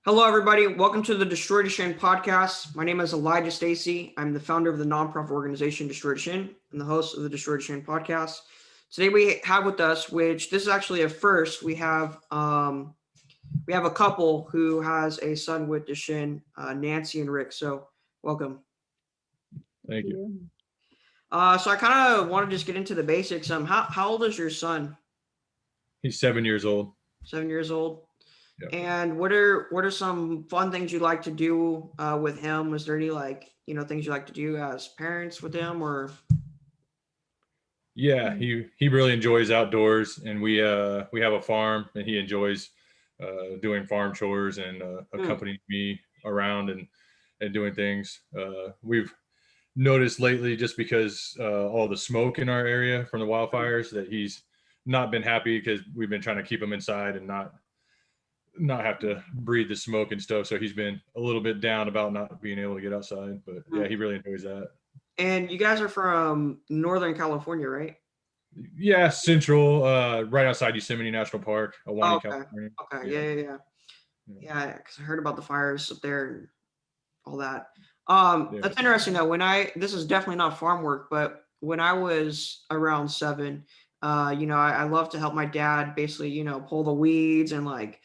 Hello, everybody. Welcome to the Destroy Duchenne podcast. My name is Stacy. I'm the founder of the nonprofit organization Destroy Duchenne and the host of the Destroy Duchenne podcast. Today we have with us, which this is actually a first. We have a couple who has a son with Duchenne, Nancy and Rick. So welcome. Thank you. So I kind of want to just get into the basics. How old is your son? He's 7 years old. 7 years old. Yep. And what are some fun things you like to do with him? Is there any things you like to do as parents with him, or? Yeah, he really enjoys outdoors, and we have a farm, and he enjoys doing farm chores and accompanying me around and doing things. We've noticed lately, just because all the smoke in our area from the wildfires, that he's not been happy because we've been trying to keep him inside and not have to breathe the smoke and stuff. So he's been a little bit down about not being able to get outside, but yeah, he really enjoys that. And you guys are from Northern California, right? Yeah, central, right outside Yosemite National Park, Oh, Awani, okay. California. Okay. Yeah. Yeah. Because I heard about the fires up there and all that. Yeah. That's interesting though. This is definitely not farm work, but when I was around 7, I love to help my dad basically, pull the weeds and I'd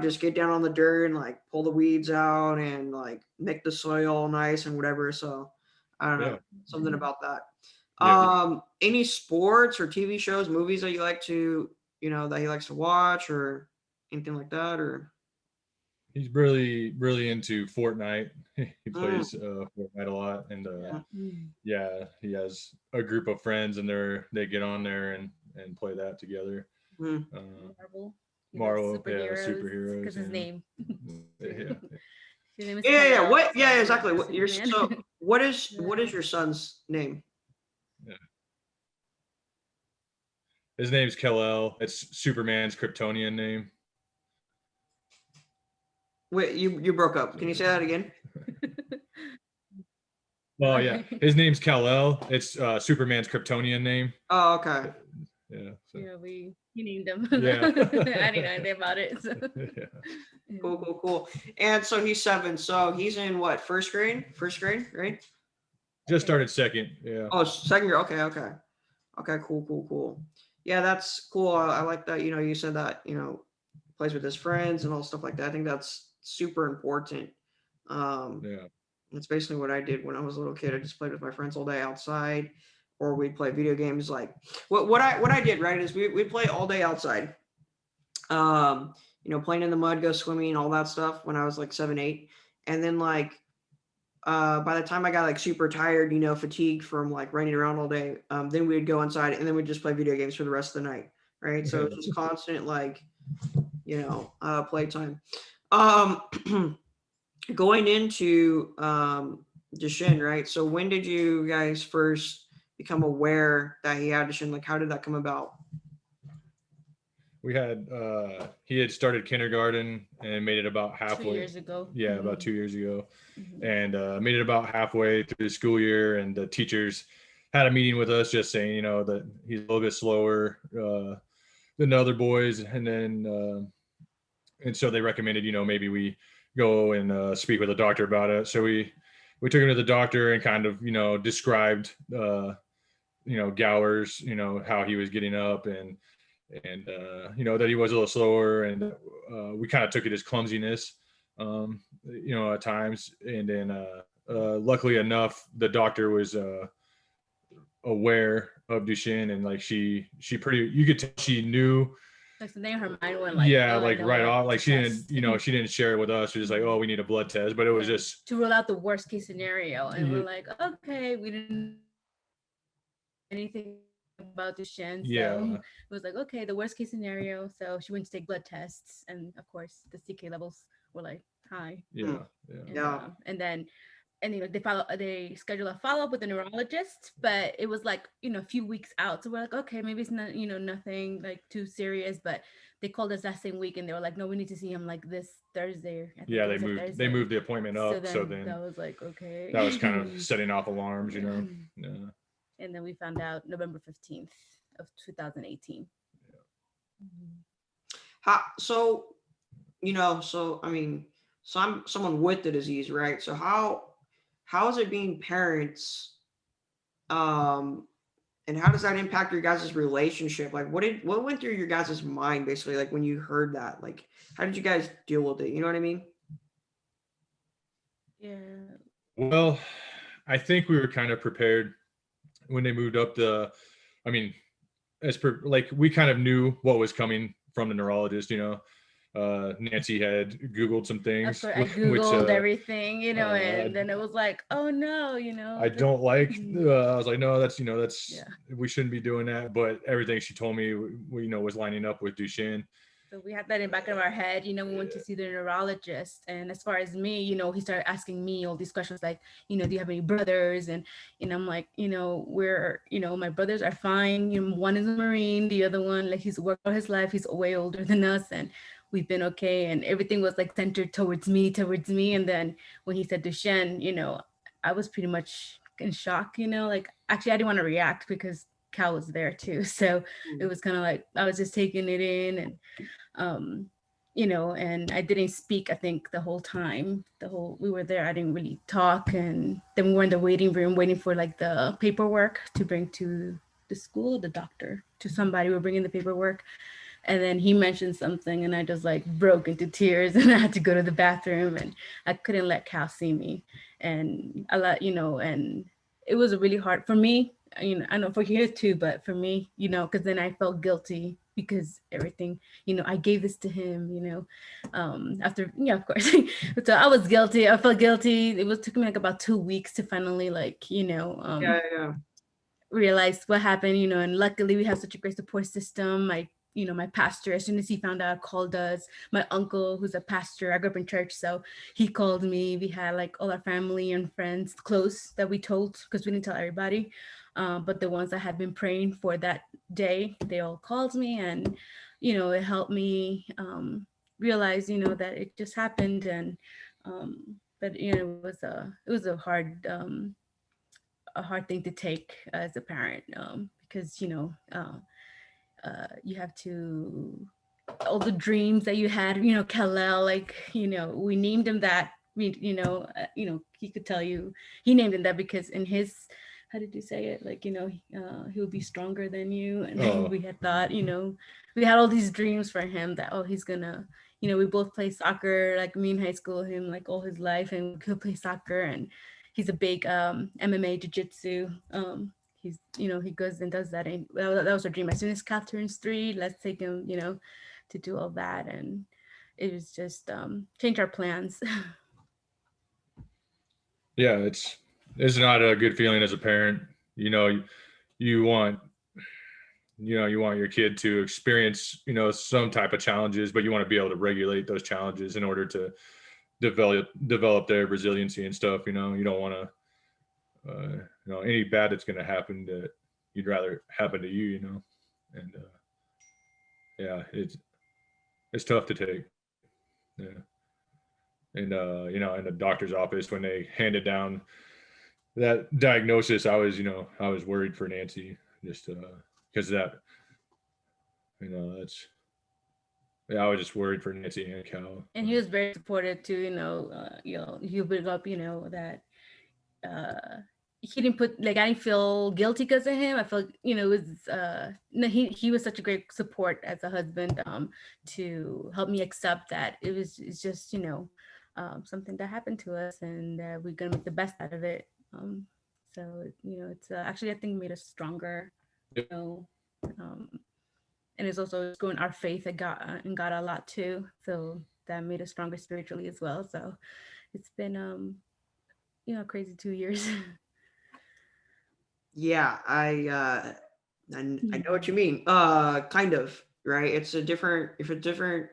just get down on the dirt and pull the weeds out and make the soil nice and whatever. So I don't know, something about that. Any sports or TV shows, movies that you like to, that he likes to watch or anything like that, or? He's really into Fortnite. He plays Fortnite a lot, and yeah, he has a group of friends, and they get on there and play that together. Mm. Marvel. Marvel, superheroes. Because his name. Yeah. His name is Yeah. Kal-El, What? Yeah, so exactly. What your Superman. so what is your son's name? Yeah. His name's Kal-El. It's Superman's Kryptonian name. Wait, you broke up. Can you say that again? Well, yeah, his name's Kal-El. It's Superman's Kryptonian name. Oh, okay. Yeah. So. Yeah, he named him. Yeah. I didn't know anything about it. So. Yeah. Cool. And so he's 7. So he's in what? First grade, right? Just started second. Yeah. Oh, second year. Okay. Cool. Yeah, that's cool. I like that. You said that. Plays with his friends and all stuff like that. I think that's super important. Yeah. That's basically what I did when I was a little kid. I just played with my friends all day outside, or we'd play video games. Like what I did, right, is we'd play all day outside. Playing in the mud, go swimming, all that stuff when I was like 7, 8. And then by the time I got super tired, fatigued from running around all day, then we'd go inside and then we'd just play video games for the rest of the night. Right. So it's just constant playtime. Going into Duchenne, right? So when did you guys first become aware that he had Duchenne? How did that come about? He had started kindergarten and made it about halfway. 2 years ago. Yeah, about 2 years ago. And made it about halfway through the school year, and the teachers had a meeting with us just saying, that he's a little bit slower than the other boys. And then, and so they recommended, maybe we go and speak with a doctor about it. So we took him to the doctor and kind of, described, Gower's, how he was getting up and that he was a little slower, and we kind of took it as clumsiness, at times. And then luckily enough, the doctor was aware of Duchenne, and you could tell she knew. Something in her mind went right off. She didn't, she didn't share it with us. She was like, oh, we need a blood test, but it was just to rule out the worst case scenario. And we're like, okay, we didn't know anything about Duchenne. So it was like, okay, the worst case scenario. So she went to take blood tests, and of course the CK levels were high. And then they schedule a follow-up with a neurologist, but it was a few weeks out. So we're like, okay, maybe it's not, nothing too serious, but they called us that same week and they were like, no, we need to see him this Thursday. They moved the appointment up. So then that was okay. That was kind of setting off alarms, Yeah. And then we found out November 15th of 2018. So I mean, someone with the disease, right? So how is it being parents, um, and how does that impact your guys' relationship? Like, what went through your guys' mind basically, like when you heard that? Like, how did you guys deal with it? You know what I mean? Yeah. Well, I think we were kind of prepared when they moved up the. I mean, like we kind of knew what was coming from the neurologist. Nancy had Googled some Of things, course, I which Googled everything, uh, and then it was like, oh no, I don't like. I was like, no, that's yeah. we shouldn't be doing that. But everything she told me, was lining up with Duchenne. So we had that in the back of our head, we went to see the neurologist. And as far as me, he started asking me all these questions like, do you have any brothers? And I'm like, my brothers are fine. One is a Marine, the other one, like he's worked all his life, he's way older than us, and we've been okay. And everything was like centered towards me. And then when he said Duchenne, I was pretty much in shock, like actually I didn't want to react because Cal was there too. So it was kind of like I was just taking it in, and um and I didn't speak. I think the whole time we were there, I didn't really talk. And then we were in the waiting room waiting for like the paperwork to bring to the school, the doctor, to somebody. We were bringing the paperwork, and then he mentioned something, and I just like broke into tears, and I had to go to the bathroom, and I couldn't let Cal see me. And and it was really hard for me. I know for you too, but for me, because then I felt guilty because everything, I gave this to him, after, yeah, of course. So I was guilty. I felt guilty. Took me like about 2 weeks to finally like, Yeah. realized what happened, and luckily we have such a great support system. My pastor, as soon as he found out, called us. My uncle, who's a pastor, I grew up in church, so he called me. We had like all our family and friends close that we told, because we didn't tell everybody. But the ones that had been praying for that day, they all called me, and it helped me realize that it just happened. And but it was a hard thing to take as a parent, because you have to, all the dreams that you had, Kal-El, like, we named him that. He could tell you he named him that because in his, how did you say it, like, he would be stronger than you. And we had thought, we had all these dreams for him that, oh, he's gonna, we both play soccer, like me in high school, him like all his life, and we could play soccer. And he's a big MMA jiu-jitsu. He goes and does that. And that was our dream. As soon as Cal turns 3, let's take him, to do all that. And it was just change our plans. Yeah, it's not a good feeling as a parent. You want you want your kid to experience some type of challenges, but you want to be able to regulate those challenges in order to develop their resiliency and stuff. You don't want to any bad that's going to happen that you'd rather happen to you. And yeah, it's tough to take. Yeah. And in the doctor's office when they handed down that diagnosis, I was worried for Nancy, just because that that's, yeah, I was just worried for Nancy and Cal. And he was very supportive too. He'll bring up that he didn't put, like, I didn't feel guilty because of him. I felt it was no, he was such a great support as a husband, to help me accept that it's just something that happened to us, and we're gonna make the best out of it. So it's actually, I think, made us stronger. Yep. And it's also growing our faith in God a lot too. So that made us stronger spiritually as well. So it's been crazy 2 years. Yeah, I know what you mean. Kind of, right? It's a different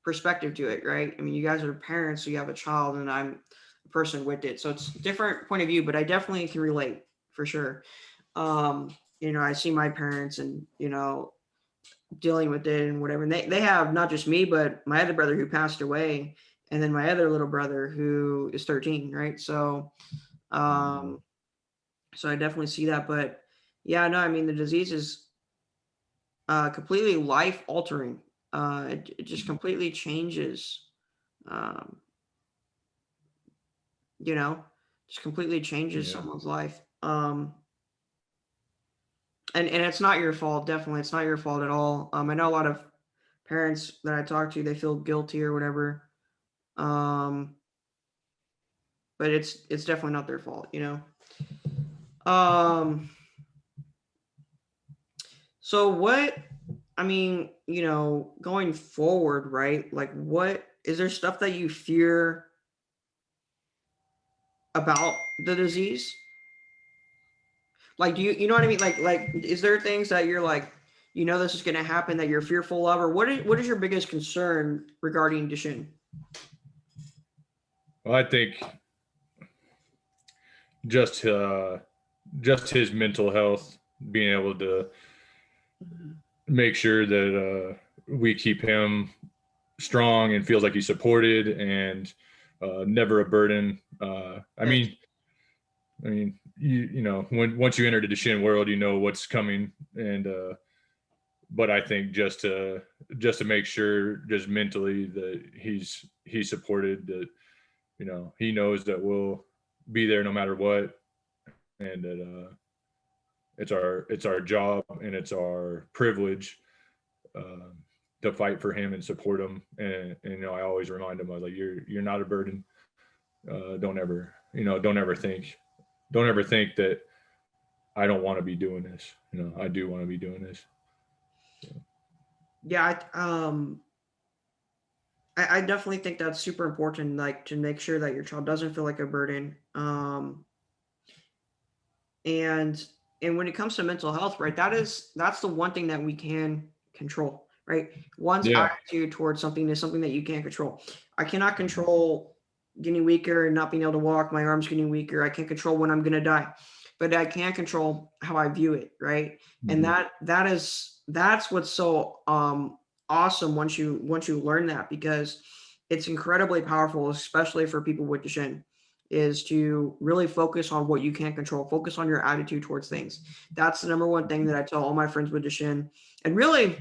perspective to it, right? I mean, you guys are parents, so you have a child, and I'm a person with it, so it's a different point of view. But I definitely can relate for sure. I see my parents, and dealing with it and whatever. And they have not just me, but my other brother who passed away, and then my other little brother who is 13, right? So so I definitely see that. But yeah, no, I mean, the disease is completely life altering. It just completely changes um, you know, just completely changes someone's life. And it's not your fault. Definitely, it's not your fault at all. I know a lot of parents that I talk to, they feel guilty or whatever. Um, but it's definitely not their fault, you know. So what? I mean, you know, going forward, right? Like, what is there stuff that you fear about the disease? Like, do you know what I mean? Like, is there things that you're like, you know, this is going to happen that you're fearful of, or what is your biggest concern regarding Duchenne? Well, I think just just his mental health, being able to make sure that we keep him strong and feels like he's supported and never a burden. I mean, you know, when once you enter the Duchenne world, you know what's coming, and but I think just to make sure, just mentally, that he's supported, that you know he knows that we'll be there no matter what, and that it's our job and it's our privilege uh, to fight for him and support him. And you know, I always remind him, I was like, you're not a burden. Don't ever, you know, don't ever think that I don't want to be doing this. You know, I do want to be doing this. So. Yeah, I definitely think that's super important, like to make sure that your child doesn't feel like a burden. And when it comes to mental health, right, that's the one thing that we can control, right? One's Yeah. attitude towards something is something that you can't control. I cannot control getting weaker and not being able to walk, my arms getting weaker. I can't control when I'm going to die, but I can control how I view it, right? Mm-hmm. And that's what's so awesome once you learn that, because it's incredibly powerful, especially for people with Duchenne, is to really focus on what you can't control. Focus on your attitude towards things. That's the number one thing that I tell all my friends with Duchenne. And really,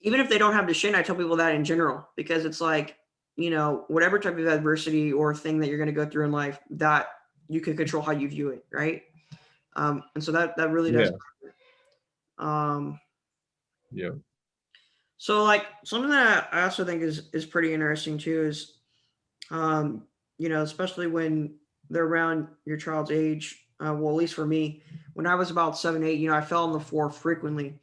even if they don't have Duchenne, I tell people that in general, because it's like, you know, whatever type of adversity or thing that you're going to go through in life, that you can control how you view it, right? And so that really does. Yeah. So like something that I also think is pretty interesting too is, you know, especially when they're around your child's age. Well, at least for me, when I was about 7, 8, you know, I fell on the floor frequently.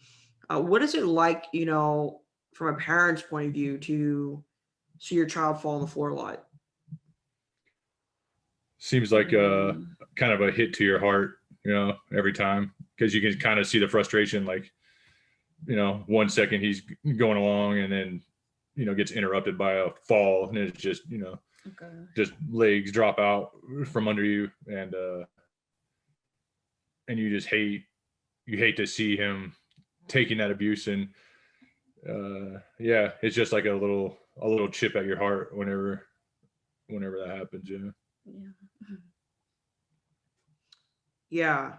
What is it like, you know, from a parent's point of view, to see your child fall on the floor a lot? Seems like kind of a hit to your heart, you know, every time, because you can kind of see the frustration, like, you know, 1 second he's going along and then, you know, gets interrupted by a fall, and it's just, you know, just legs drop out from under you, and you just hate to see him taking that abuse. And yeah, it's just like a little chip at your heart whenever that happens. Yeah.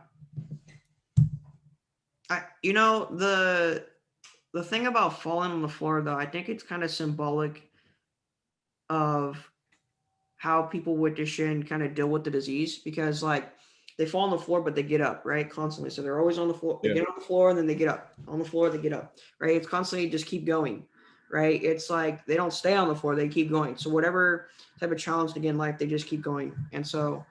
You know, the thing about falling on the floor, though, I think it's kind of symbolic of how people with Duchenne kind of deal with the disease, because like they fall on the floor, but they get up, right? Constantly. So they're always on the floor. They get on the floor and then they get up. On the floor, they get up, right? It's constantly just keep going, right? It's like they don't stay on the floor, they keep going. So whatever type of challenge they get in life, they just keep going. And so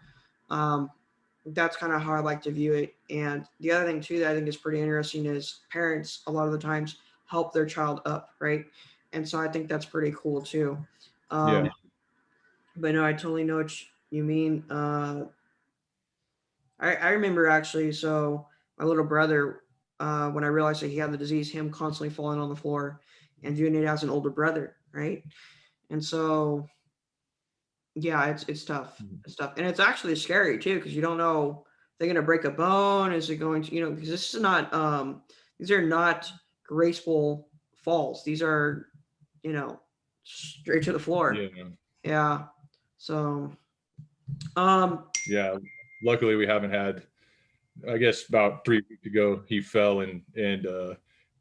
that's kind of how I like to view it. And the other thing too that I think is pretty interesting is parents a lot of the times help their child up, right? And so I think that's pretty cool too. But no, I totally know what you mean. I remember actually, so my little brother, when I realized that he had the disease, him constantly falling on the floor and viewing it as an older brother, right? And so, yeah, it's tough. It's tough. And it's actually scary too, because you don't know, they're going to break a bone. Is it going to, you know, because this is not, these are not graceful falls. These are, you know, straight to the floor. Yeah. So, yeah, luckily we haven't had, I guess about 3 weeks ago he fell and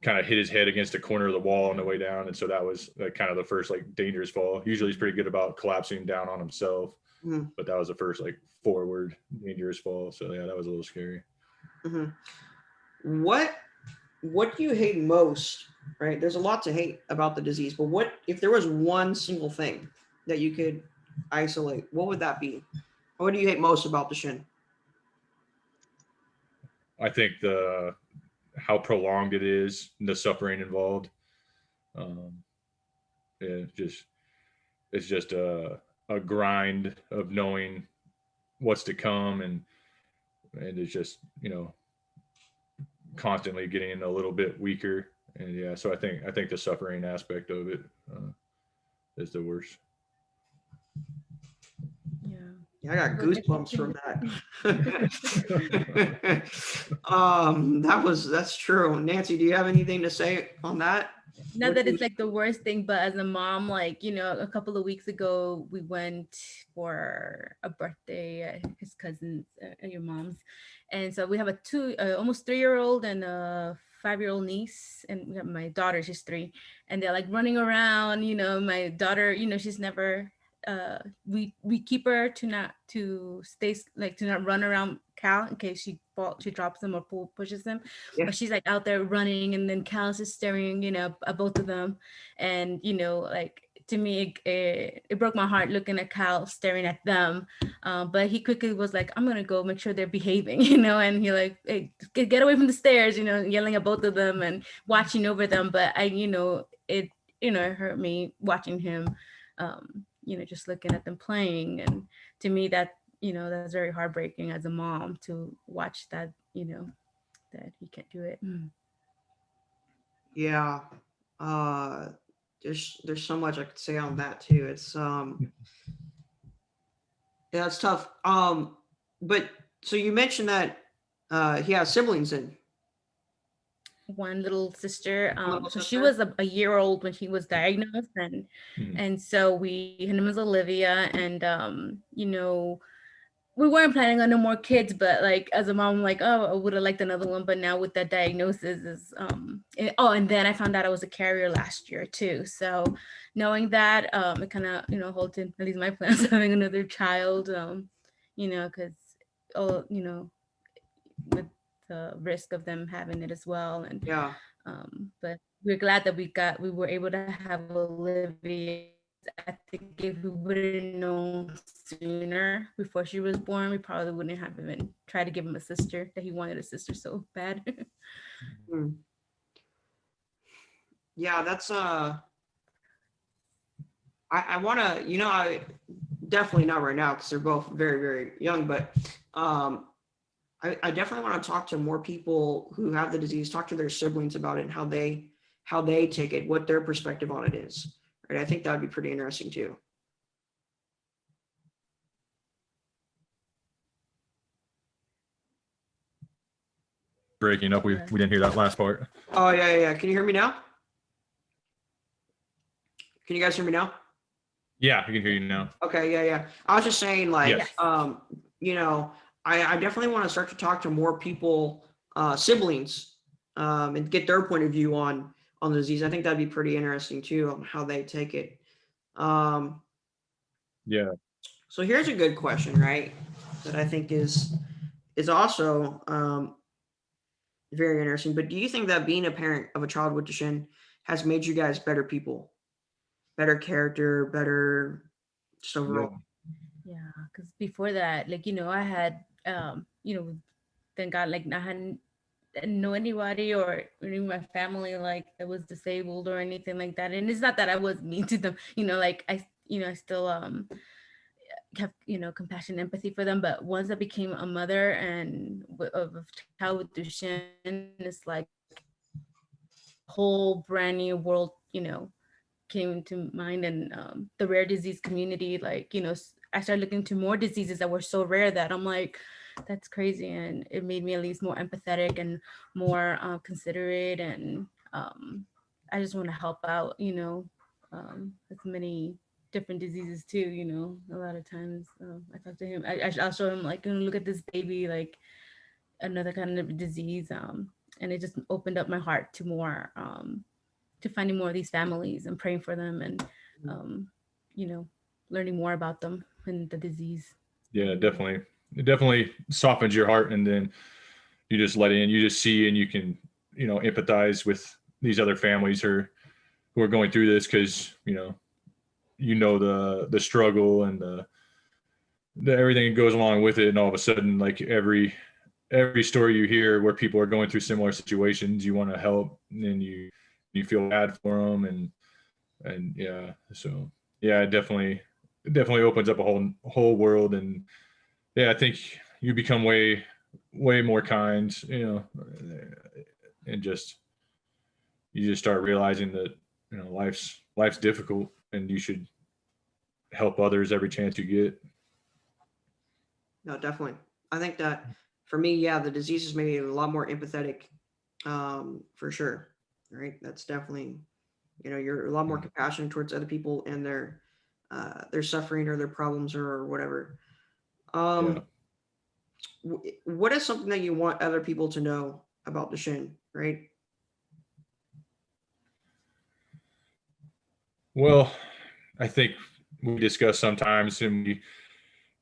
kind of hit his head against the corner of the wall on the way down, and so that was kind of the first like dangerous fall. Usually he's pretty good about collapsing down on himself, but that was the first like forward dangerous fall. So yeah, that was a little scary. What do you hate most? Right, there's a lot to hate about the disease, but what if there was one single thing that you could isolate? What would that be? What do you hate most about Duchenne? I think how prolonged it is, the suffering involved. It's just a grind of knowing what's to come, and it's just constantly getting a little bit weaker. And yeah, so I think the suffering aspect of it is the worst. Yeah, I got goosebumps from that. That's true. Nancy, do you have anything to say on that? Not that it's like the worst thing, but as a mom, like, a couple of weeks ago, we went for a birthday at his cousin's, at your mom's. And so we have a almost 3-year-old and a 5-year-old niece. And we have my daughter, she's 3. And they're like running around, my daughter, she's never, we keep her to not run around Cal in case she drops him or pushes him. But she's like out there running, and then Cal's just staring, at both of them. And like, to me, it broke my heart looking at Cal staring at them. But he quickly was like, I'm gonna go make sure they're behaving, and he like, hey, get away from the stairs, yelling at both of them and watching over them. But it hurt me watching him, just looking at them playing. And to me, that that's very heartbreaking as a mom to watch that, that he can't do it. Yeah. There's so much I could say on that too. It's yeah, it's tough. But so you mentioned that he has siblings in. One little sister. So she was a year old when he was diagnosed, and so her name was Olivia, and we weren't planning on no more kids, but like as a mom, I'm like, oh, I would have liked another one, but now with that diagnosis and then I found out I was a carrier last year too. So knowing that, it kind of halted at least my plans of having another child, because with the risk of them having it as well. And but we're glad that we were able to have Olivia. I think if we would have known sooner before she was born, we probably wouldn't have even tried to give him a sister, that he wanted a sister so bad. Yeah, that's I want to, I definitely not right now because they're both very, very young, but I definitely want to talk to more people who have the disease, talk to their siblings about it and how they take it, what their perspective on it is. Right? I think that would be pretty interesting too. Breaking up. We didn't hear that last part. Oh yeah. Can you hear me now? Can you guys hear me now? Yeah, I can hear you now. Okay, yeah. I was just saying, like, yes. I definitely want to start to talk to more people, siblings, and get their point of view on the disease. I think that'd be pretty interesting too, on how they take it. Yeah. So here's a good question, right? That I think is also very interesting. But do you think that being a parent of a child with Duchenne has made you guys better people, better character, better just overall? Yeah, because before that, like, I had, thank God, like, didn't know anybody or even my family like that was disabled or anything like that. And it's not that I was mean to them, like I still have compassion, empathy for them. But once I became a mother and of a child with Duchenne, it's like whole brand new world, came to mind. And the rare disease community, like, I started looking into more diseases that were so rare that I'm like, that's crazy. And it made me at least more empathetic and more considerate. And I just want to help out, as many different diseases too. A lot of times I talk to him, I'll show him, like, look at this baby, like another kind of disease. and it just opened up my heart to more, to finding more of these families and praying for them, and you know, learning more about them and the disease. Yeah, definitely. It definitely softens your heart, and then you just let in, you just see, and you can, you know, empathize with these other families who are going through this, because you know the struggle and the everything that goes along with it, and all of a sudden, like every story you hear where people are going through similar situations, you want to help, and you feel bad for them, and yeah, so yeah, it definitely opens up a whole world, and yeah, I think you become way more kind, and you just start realizing that life's difficult, and you should help others every chance you get. No, definitely. I think that for me, yeah, the disease has made me a lot more empathetic, for sure. Right. That's definitely, you're a lot more compassionate towards other people and their suffering or their problems or whatever. Yeah. Um, what is something that you want other people to know about Duchenne, right? Well, I think we discuss sometimes, and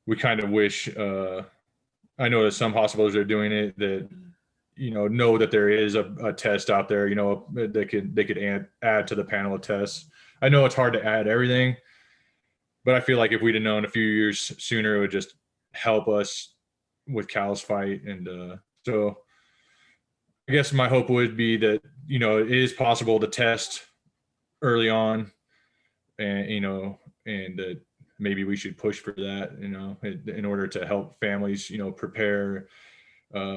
we kind of wish. I know that some hospitals are doing it that know that there is a test out there, they could add to the panel of tests. I know it's hard to add everything, but I feel like if we'd have known a few years sooner, it would just help us with Cal's fight. And so I guess my hope would be that it is possible to test early on, and and that maybe we should push for that, in order to help families prepare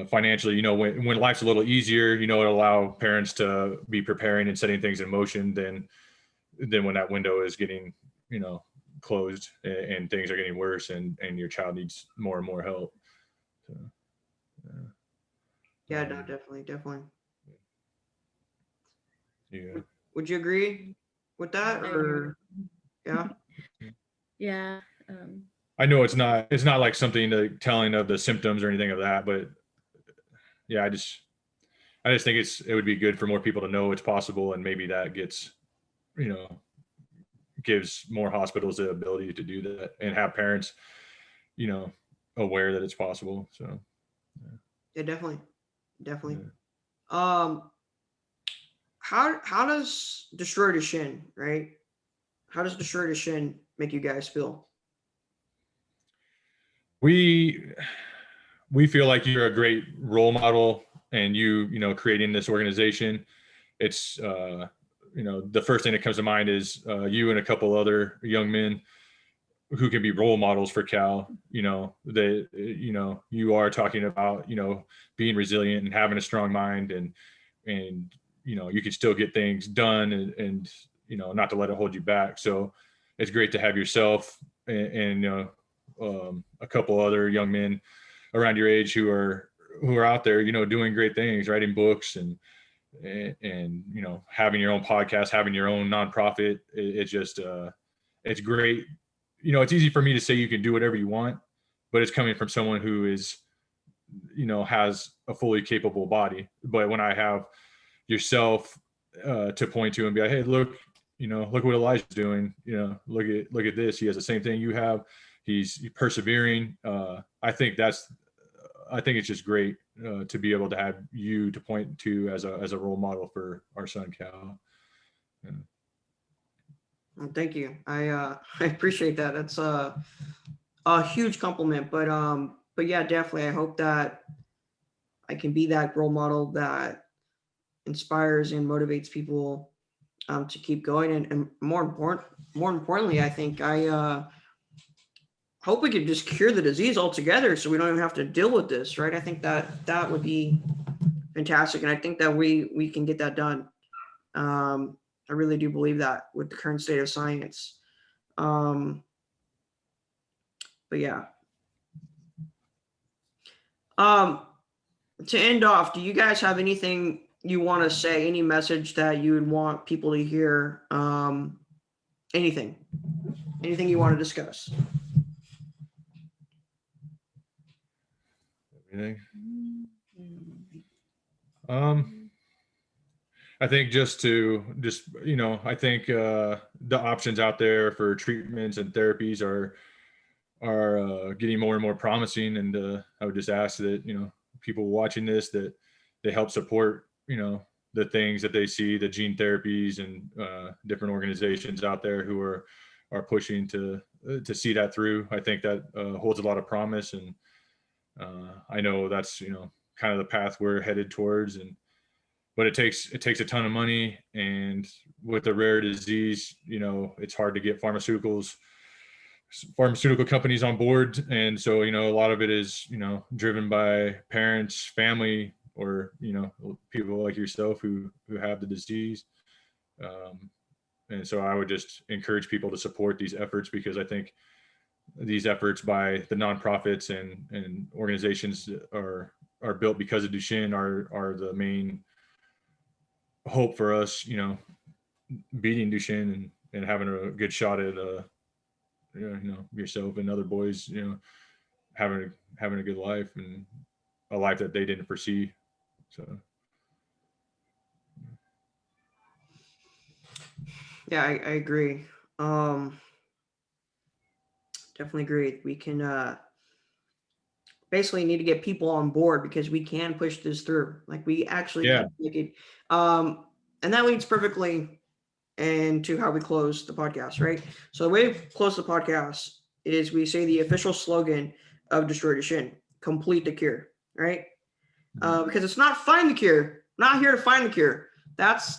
financially, when life's a little easier, it'll allow parents to be preparing and setting things in motion than when that window is getting closed, and things are getting worse, and your child needs more and more help. So, Yeah, no, definitely. Yeah. Would you agree with that, or yeah? Yeah. I know it's not like something like telling of the symptoms or anything of that, but yeah, I just think it would be good for more people to know it's possible, and maybe that gets gives more hospitals the ability to do that, and have parents aware that it's possible. So Yeah, definitely. yeah. Um, how does Destroy Duchenne, right? How does Destroy Duchenne make you guys feel? we feel like you're a great role model, and creating this organization. It's the first thing that comes to mind is you and a couple other young men who can be role models for Cal. You are talking about being resilient and having a strong mind, and you can still get things done, and not to let it hold you back. So it's great to have yourself and a couple other young men around your age who are out there doing great things, writing books, and having your own podcast, having your own nonprofit. It's just it's great. It's easy for me to say you can do whatever you want, but it's coming from someone who is has a fully capable body. But when I have yourself to point to and be like, hey, look, look what Elijah's doing, look at this, he has the same thing you have, he's persevering. I think it's just great to be able to have you to point to as a role model for our son Cal. Yeah. Well, thank you. I appreciate that. That's a huge compliment. But yeah, definitely. I hope that I can be that role model that inspires and motivates people to keep going. And more importantly, I think I hope we could just cure the disease altogether, so we don't even have to deal with this, right? I think that would be fantastic, and I think that we can get that done. I really do believe that with the current state of science. But yeah. To end off, do you guys have anything you want to say? Any message that you would want people to hear? Anything you want to discuss? Everything. I think I think the options out there for treatments and therapies are getting more and more promising. And I would just ask that, people watching this, that they help support, the things that they see, the gene therapies and different organizations out there who are pushing to see that through. I think that holds a lot of promise. And I know that's, kind of the path we're headed towards. But it takes a ton of money, and with a rare disease, it's hard to get pharmaceutical companies on board. And so, a lot of it is, driven by parents, family, or, people like yourself who have the disease. And so I would just encourage people to support these efforts, because I think these efforts by the nonprofits and organizations that are built because of Duchenne are the main hope for us, beating Duchenne and having a good shot at yourself and other boys, having a good life, and a life that they didn't foresee. So yeah, I agree. Definitely agree. We can basically need to get people on board, because we can push this through. Like, we actually can make it. And that leads perfectly into how we close the podcast, right? So the way we close the podcast is we say the official slogan of Destroy Duchenne: complete the cure, right? Because it's not find the cure. We're not here to find the cure. That's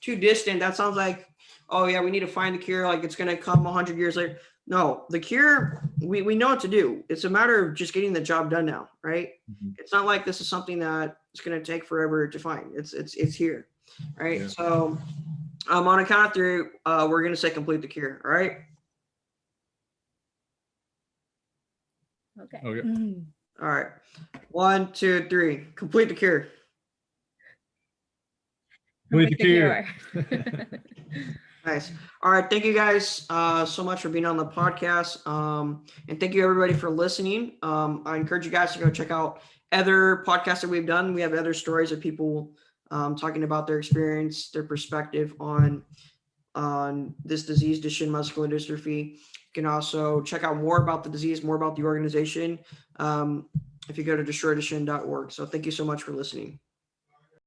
too distant. That sounds like, oh yeah, we need to find the cure, like it's going to come 100 years later. No, the cure, we know what to do. It's a matter of just getting the job done now, right? Mm-hmm. It's not like this is something that it's going to take forever to find. It's here, right? Yeah. So on a count of three, we're going to say complete the cure, all right? Okay. Mm-hmm. All right. 1, 2, 3. Complete the cure. Complete the cure. Nice. All right. Thank you guys so much for being on the podcast. And thank you everybody for listening. I encourage you guys to go check out other podcasts that we've done. We have other stories of people talking about their experience, their perspective on this disease, Duchenne muscular dystrophy. You can also check out more about the disease, more about the organization, if you go to destroyduchenne.org. So thank you so much for listening.